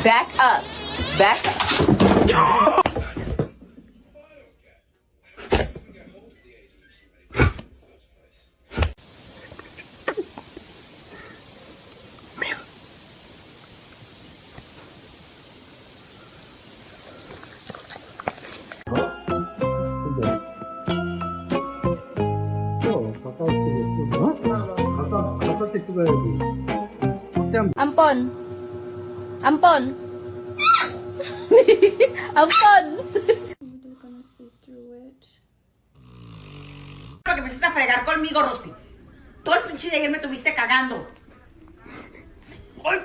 Back up. Back up. Ampon. Ampon. Ampon. Porque empezaste a fregar conmigo, Rospi. Todo el pinche de ayer me tuviste cagando. ¡Ay!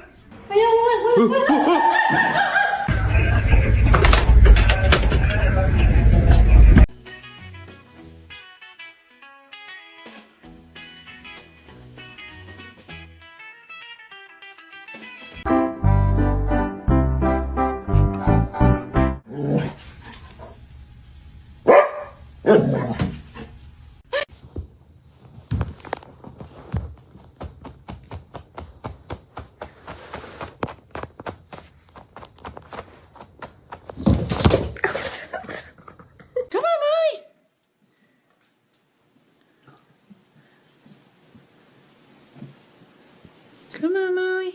Come on, Molly.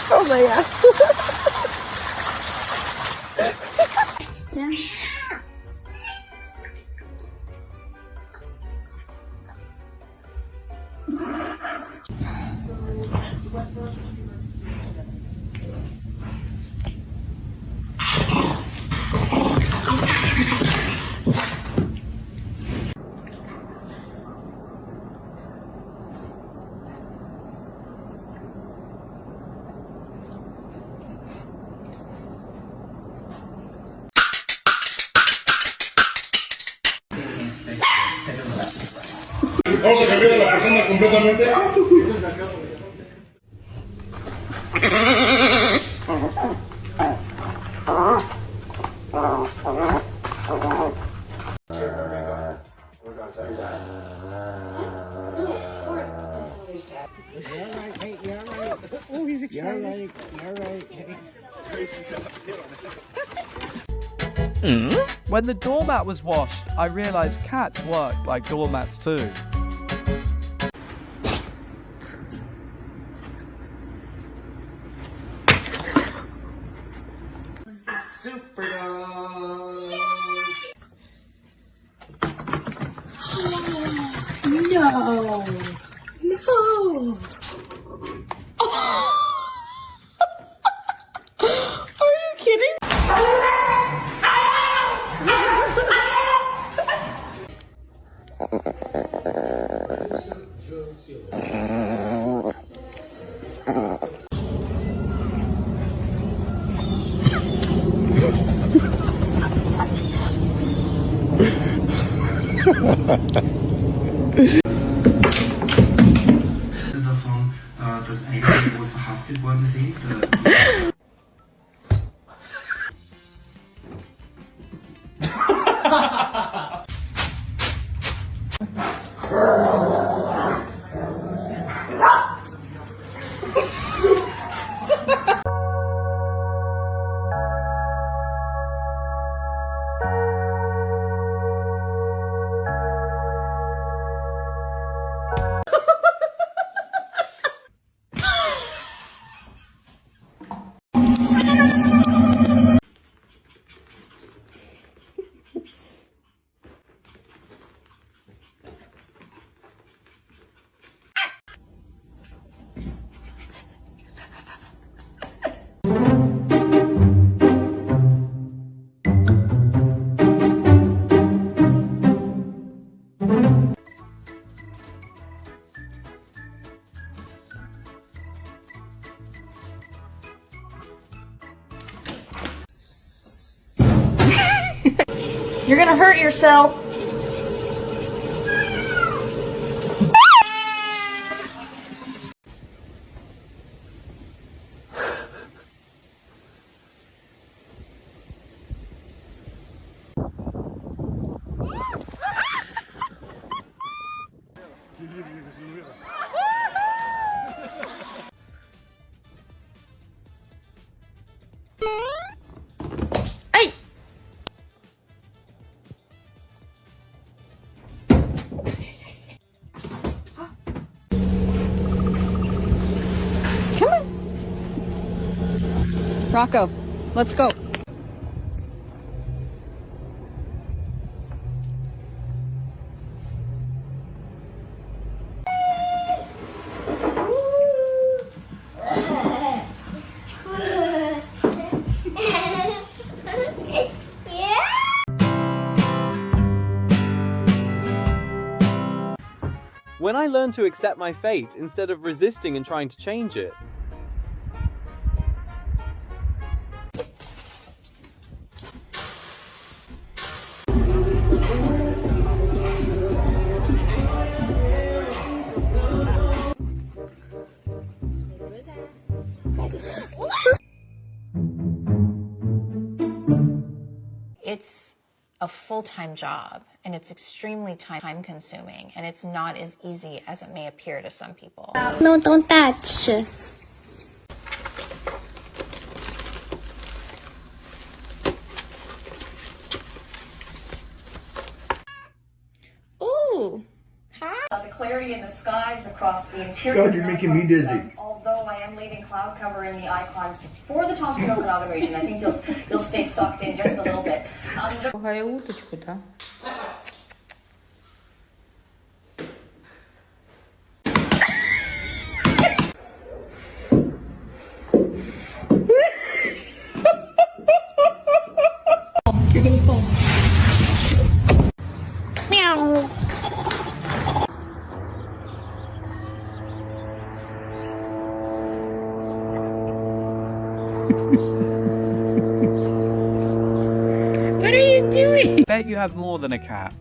Oh my god. Yeah. Vamos a cambiar a la persona completamente. When the doormat was washed, I realised cats work like doormats too. Super dog. No. No. Are you kidding? Davon, dass einige wohl verhaftet worden sind. You're gonna hurt yourself. Hey! Come on. Rocco, let's go. When I learned to accept my fate instead of resisting and trying to change it. It's a full-time job, and it's extremely time-consuming, and it's not as easy as it may appear to some people. No, don't touch. Ooh, hi. The clarity in the skies across the interior. God, you're making me dizzy. Although I am leaving cloud cover in the icons for the Thompson Okinawa region, I think you'll stay sucked in just a little bit. уточку-то. You're gonna fall. Meow. What are you doing? Bet you have more than a cat.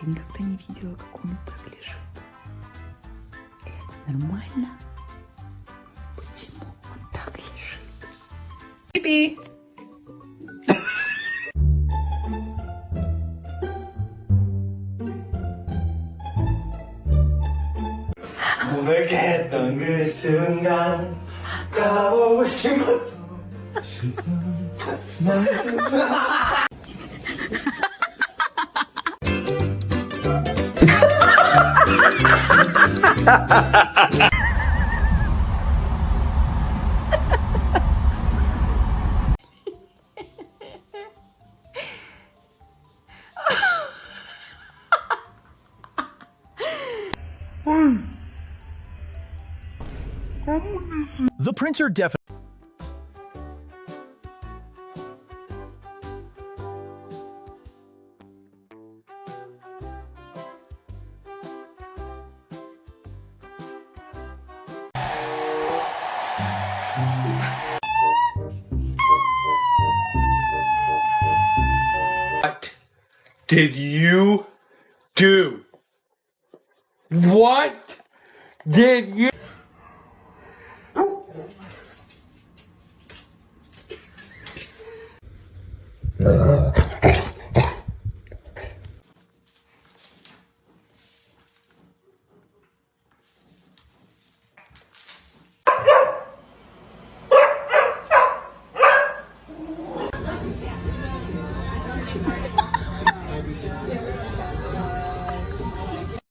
Я никогда не видела, как он так лежит. Это нормально? Почему он так лежит? Пипи. 고백했던 그 순간 가보신 것도 The printer definitely. What did you do? What did you?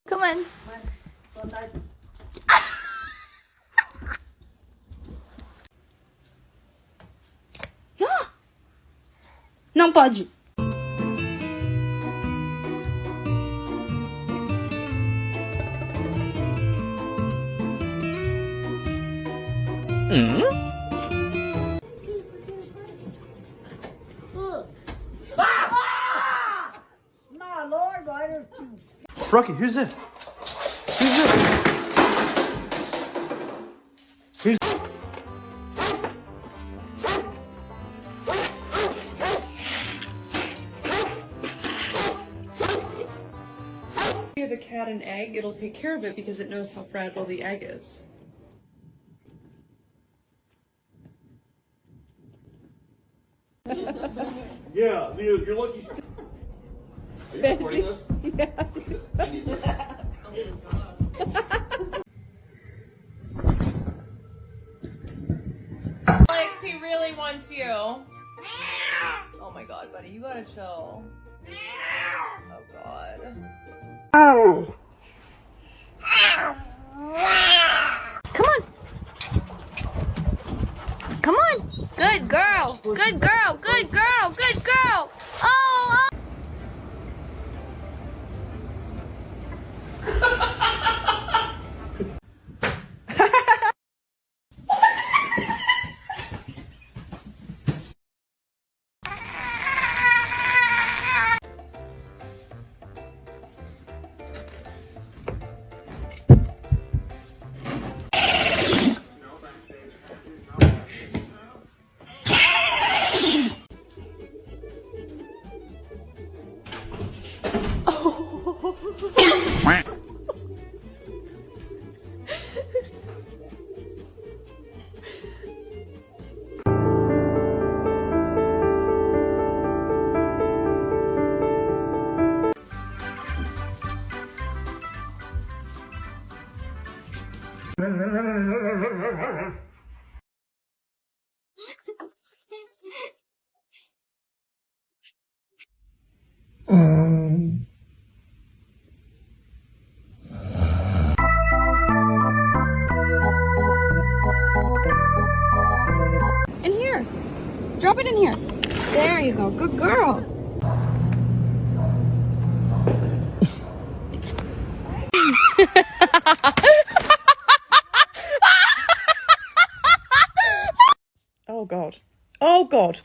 Come on. Não pode. Rocky, who's this? Who's this? Who's Give a cat an egg, it'll take care of it because it knows how fragile the egg is. Yeah, Leo, you're lucky. Are you recording this? Alex, he really wants you. Oh my god, buddy, you gotta chill. Oh god. Come on. Come on. Good girl. Good girl. Good girl. Good girl. Oh. In here. Drop it in here. There you go. Good girl. Oh god. Oh god.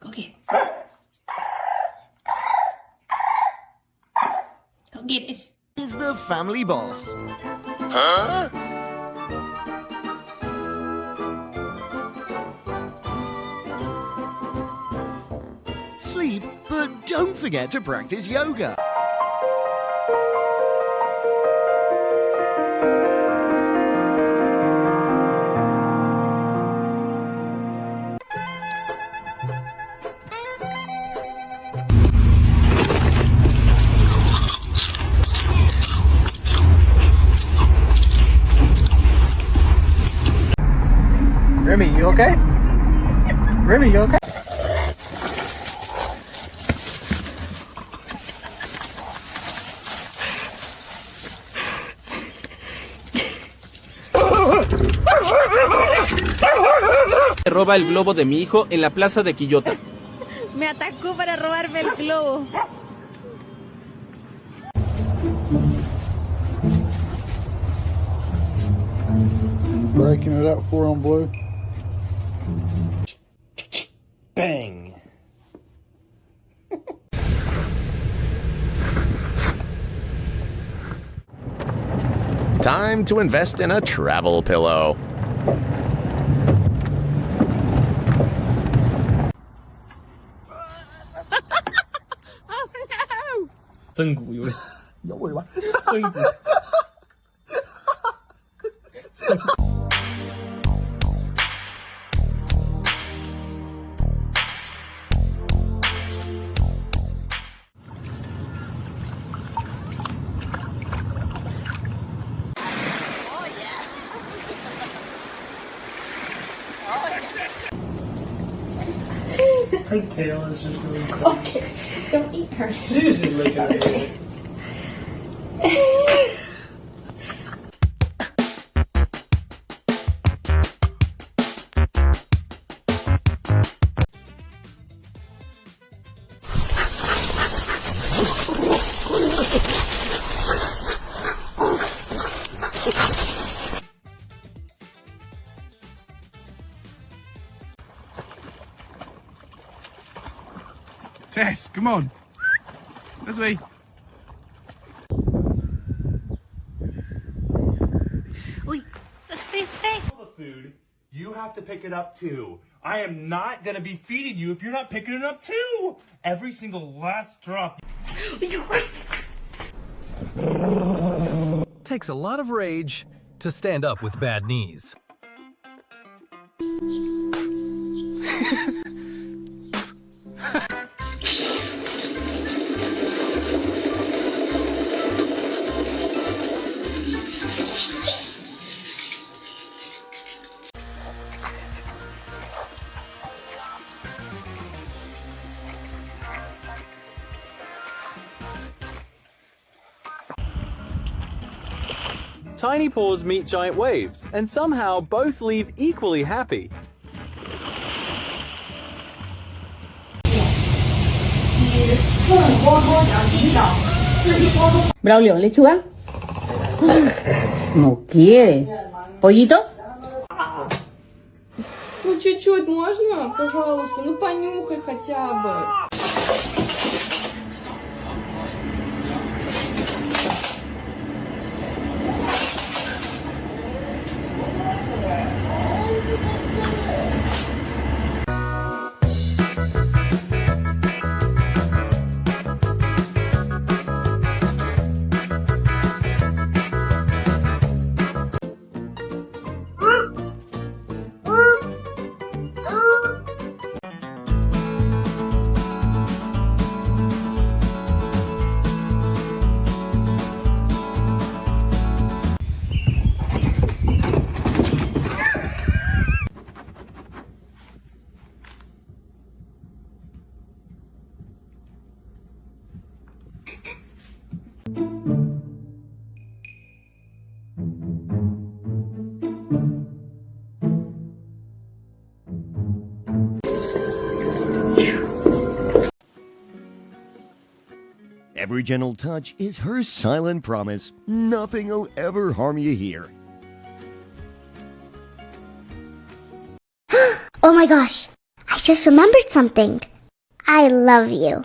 Go get it. Go get it. Is the family boss. Huh? Sleep, but don't forget to practice yoga. Remy, you okay? Remy, you okay? Roba el globo de mi hijo en la plaza de Quillota. Me atacó para robarme el globo. Breaking it up 4 on blue. bang? Time to invest in a travel pillow. Oh no! 真骨有尾巴，真骨。Her tail is just really cool. Okay, don't eat her. She's just looking at me. Tess, come on. This way. The food, you have to pick it up too. I am not gonna be feeding you if you're not picking it up too. Every single last drop. Takes a lot of rage to stand up with bad knees. Tiny paws meet giant waves, and somehow both leave equally happy. Braulio, ¿lechuga? No quiere. ¿Pollito? Ну, чуть-чуть можно? Пожалуйста, ну понюхай хотя бы. Every gentle touch is her silent promise. Nothing will ever harm you here. Oh my gosh, I just remembered something. I love you.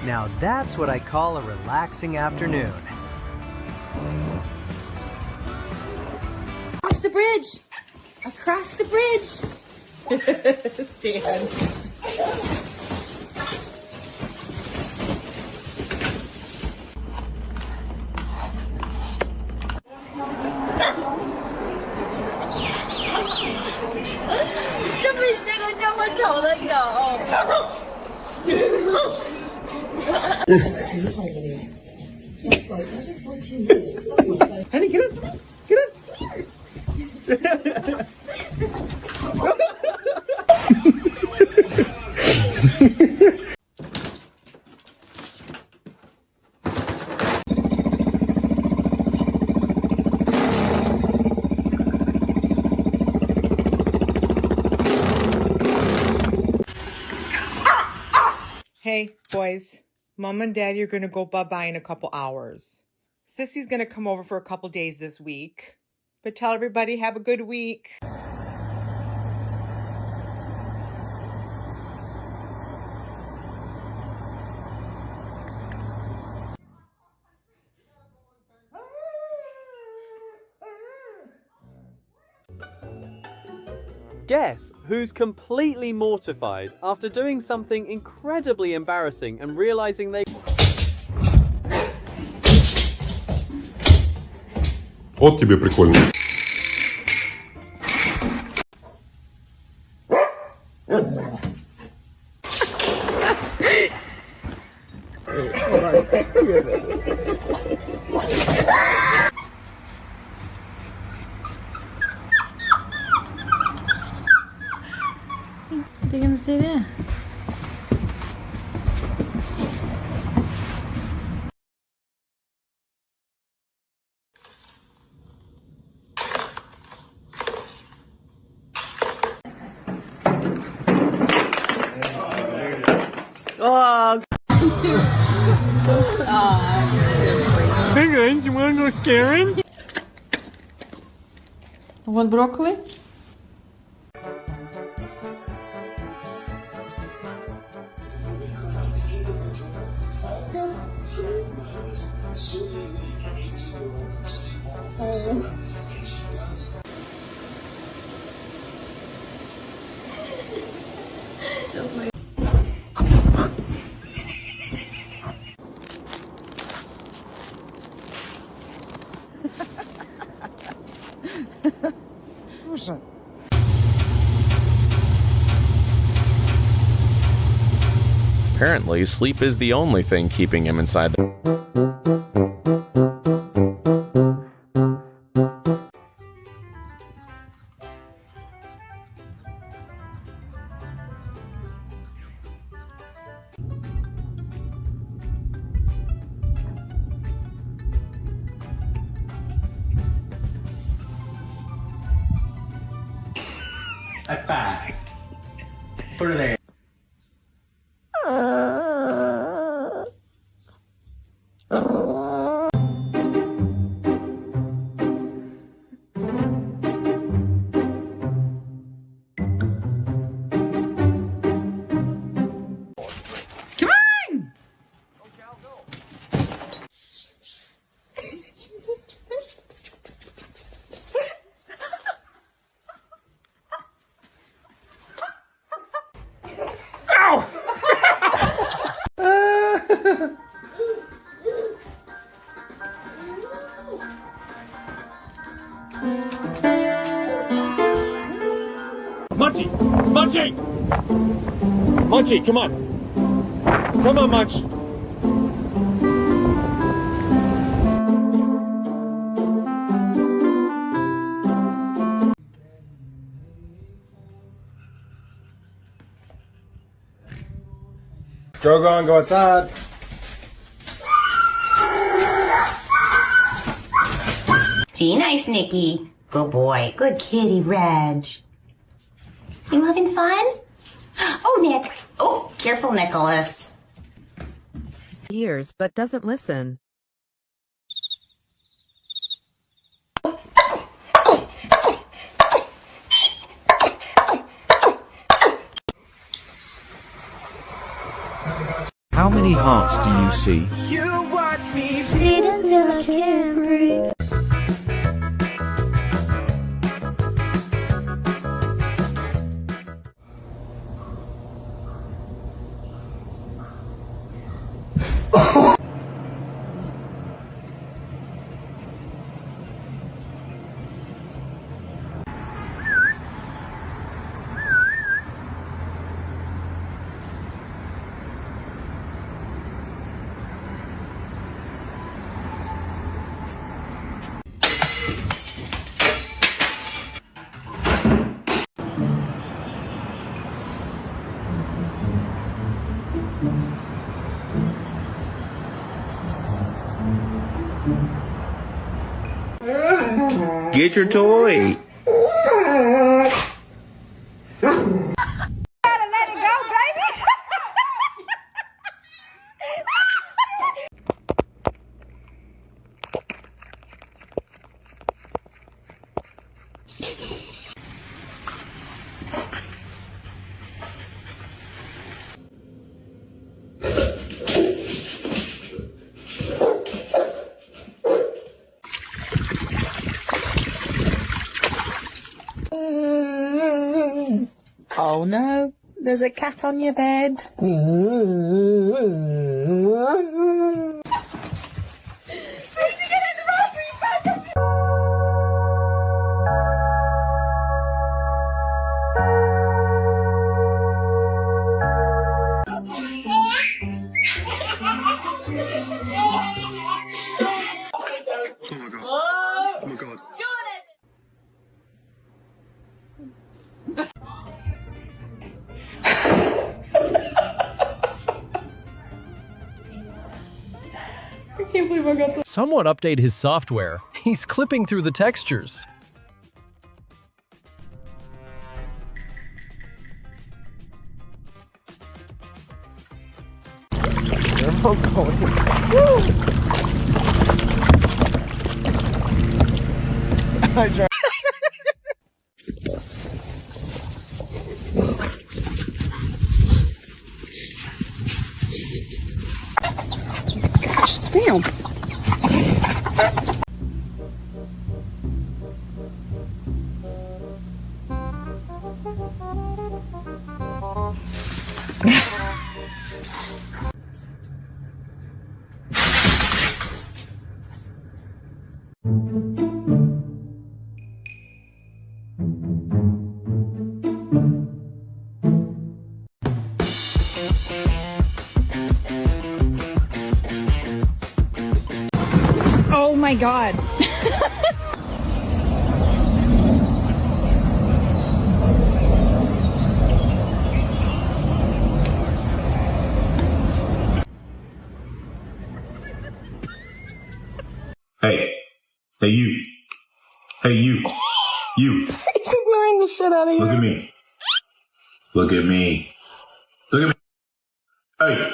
Now that's what I call a relaxing afternoon. Across the bridge! Across the bridge! Stan. Honey, get up! Get up! Hey, boys. Mom and Daddy are going to go bye-bye in a couple hours. Sissy's going to come over for a couple days this week. But tell everybody have a good week. Guess who's completely mortified after doing something incredibly embarrassing and realizing they... Вот тебе прикольно. What are you gonna do there? Oh. Hey guys, you wanna go scaring? Want broccoli? Apparently, sleep is the only thing keeping him inside the... High five. Put it there. Come on! Munchie! Munchie! Munchie, come on. Come on, Munch. Drogon, go outside. Be nice, Nikki. Good boy. Good kitty, Reg. You having fun? Oh, Nick. Oh, careful, Nicholas. Hears but doesn't listen. How many hearts do you see? You watch me bleed until I can't breathe. Get your toy. Oh no, there's a cat on your bed. Where's he getting the raspberry? Someone update his software. He's clipping through the textures. I tried. Gosh, damn. Oh my god. Hey. Hey, you. Hey, you. You. He's ignoring the shit out of you. Look at me. Look at me. Look at me. Hey.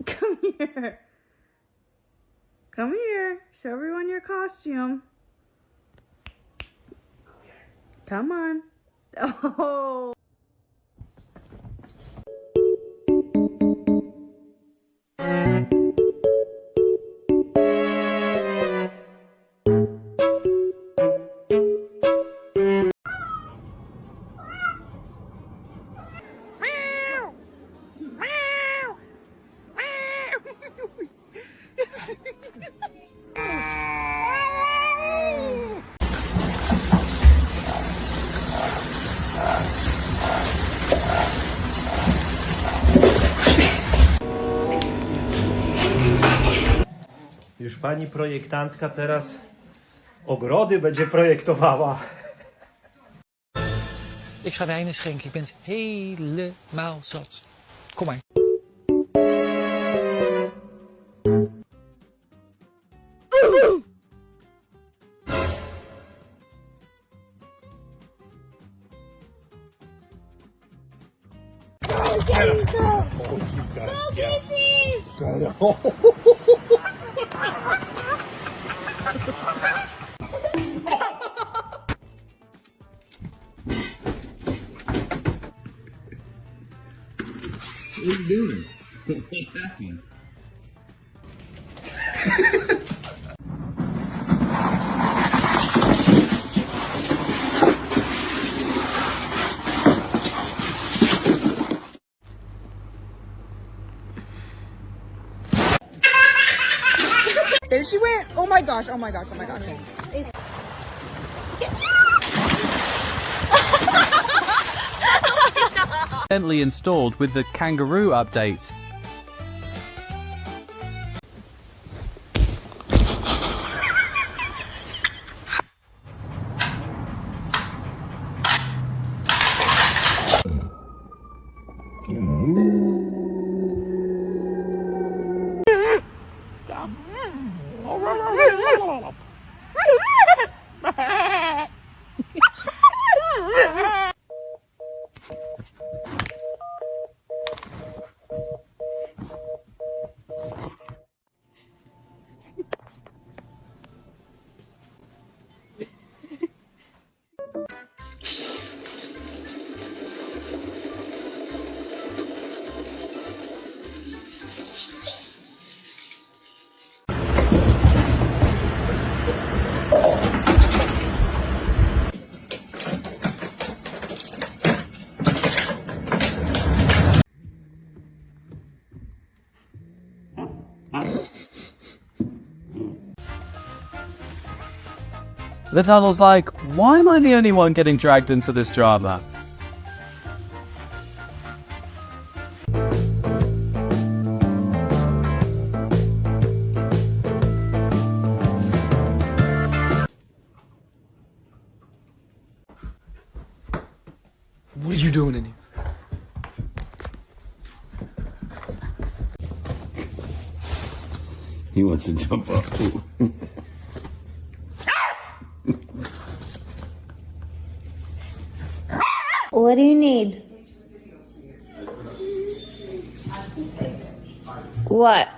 Come here. Come here. Show everyone your costume. Come on. Oh. Już pani projektantka teraz ogrody będzie projektowała. Ik ga wijn schenken. Ik ben het helemaal zat. Kom maar. What are you doing? What happened? There she went. Oh my gosh. Oh my gosh. Oh my gosh. Gently installed with the kangaroo update. The tunnel's like, why am I the only one getting dragged into this drama? What are you doing in here? He wants to jump up too. What do you need? What?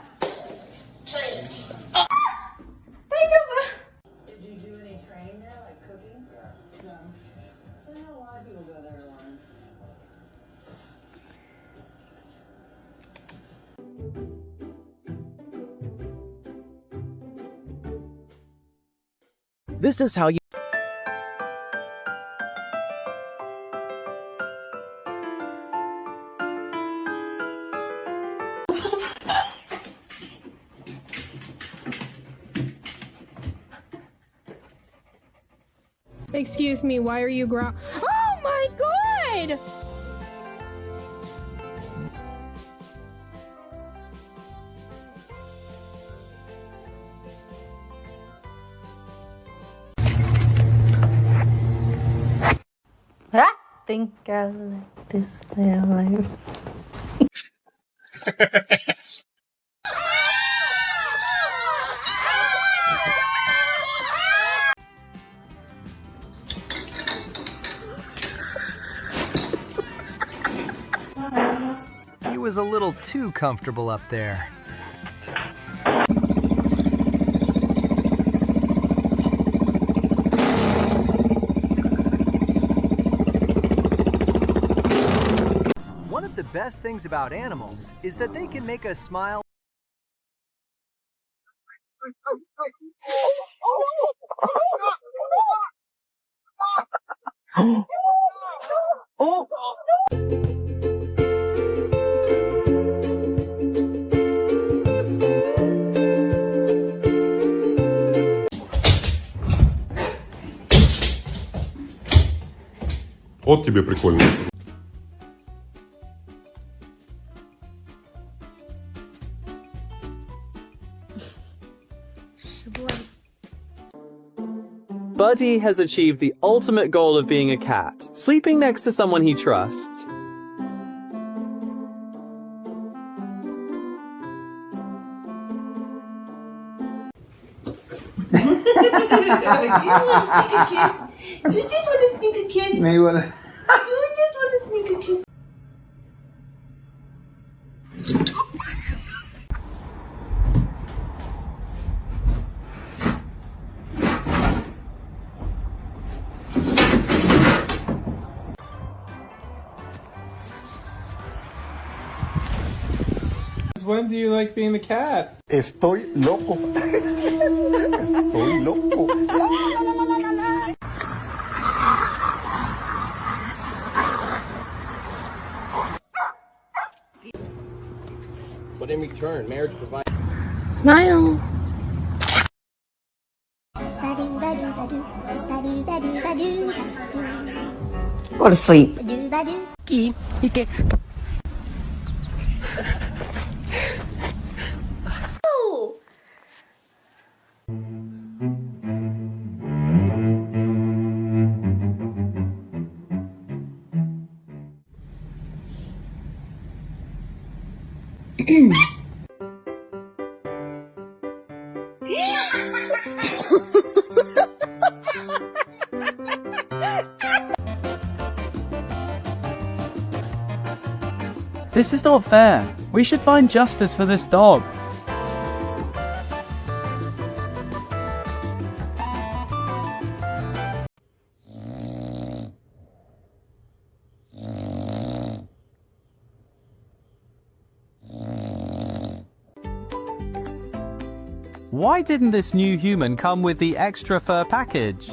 This is how you... Excuse me, why are you Oh my god! I think I like this little life. He was a little too comfortable up there. One of the best things about animals is that they can make us smile. Вот тебе прикольно. Buddy has achieved the ultimate goal of being a cat, sleeping next to someone he trusts. You just want to sneak a kiss. Now you wanna... You just want to sneak a kiss. When do you like being the cat? Estoy loco. Estoy loco. But in return, marriage provides. Smile. Go to sleep. This is not fair. We should find justice for this dog. Why didn't this new human come with the extra fur package?